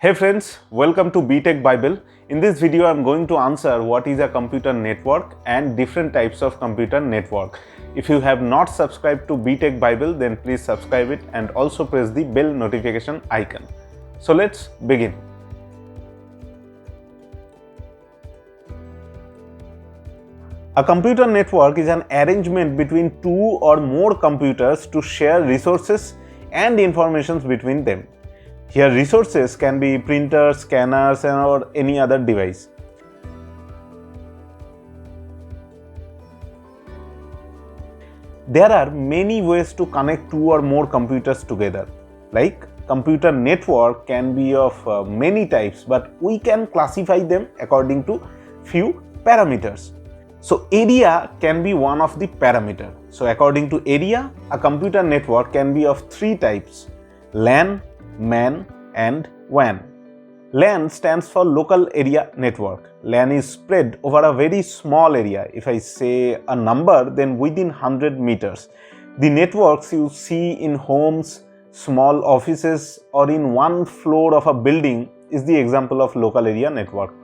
Hey friends, welcome to Btech Bible. In this video, I am going to answer what is a computer network and different types of computer network. If you have not subscribed to Btech Bible, then please subscribe it and also press the bell notification icon. So let's begin. A computer network is an arrangement between two or more computers to share resources and information between them. Here resources can be printers, scanners, or any other device. There are many ways to connect two or more computers together. Like computer network can be of many types, but we can classify them according to few parameters. So area can be one of the parameter. So according to area, a computer network can be of three types: LAN, MAN and WAN. LAN stands for local area network. LAN is spread over a very small area. If I say a number, then within 100 meters. The networks you see in homes, small offices or in one floor of a building is the example of local area network.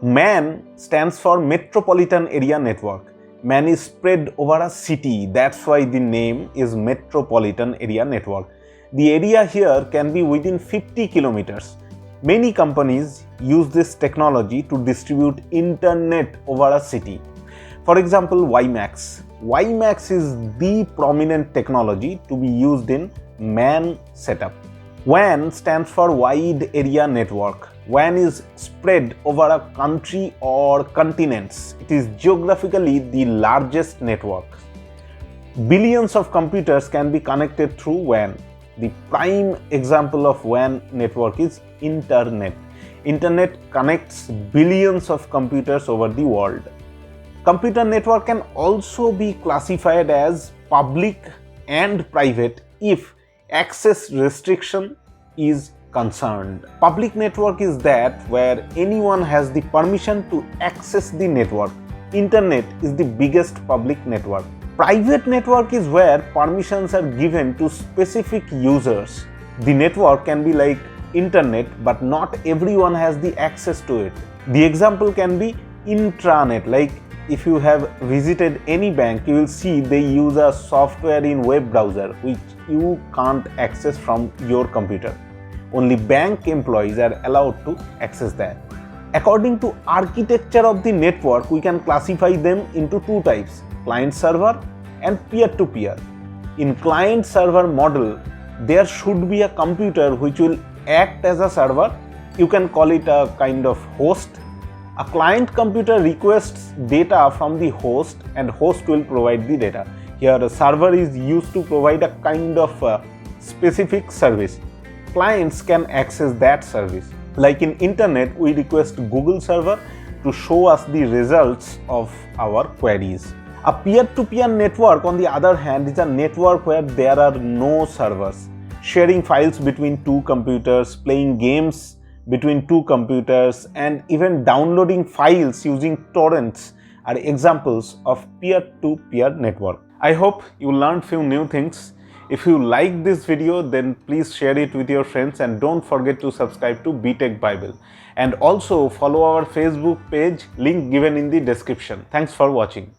MAN stands for metropolitan area network. MAN is spread over a city. That's why the name is metropolitan area network. The area here can be within 50 kilometers. Many companies use this technology to distribute internet over a city. For example, WiMAX. WiMAX is the prominent technology to be used in MAN setup. WAN stands for wide area network. WAN is spread over a country or continents. It is geographically the largest network. Billions of computers can be connected through WAN. The prime example of WAN network is Internet. Internet connects billions of computers over the world. Computer network can also be classified as public and private if access restriction is concerned. Public network is that where anyone has the permission to access the network. Internet is the biggest public network. Private network is where permissions are given to specific users. The network can be like internet, but not everyone has the access to it. The example can be intranet. Like if you have visited any bank, you will see they use a software in web browser which you can't access from your computer. Only bank employees are allowed to access that. According to architecture of the network, we can classify them into two types: client server and peer-to-peer. In client server model, there should be a computer which will act as a server. You can call it a kind of host. A client computer requests data from the host and host will provide the data. Here a server is used to provide a kind of specific service. Clients can access that service. Like in internet, we request Google server to show us the results of our queries. A peer-to-peer network, on the other hand, is a network where there are no servers. Sharing files between two computers, playing games between two computers, and even downloading files using torrents are examples of peer-to-peer network. I hope you learned few new things. If you like this video, then please share it with your friends and don't forget to subscribe to Btech Bible. And also follow our Facebook page, link given in the description. Thanks for watching.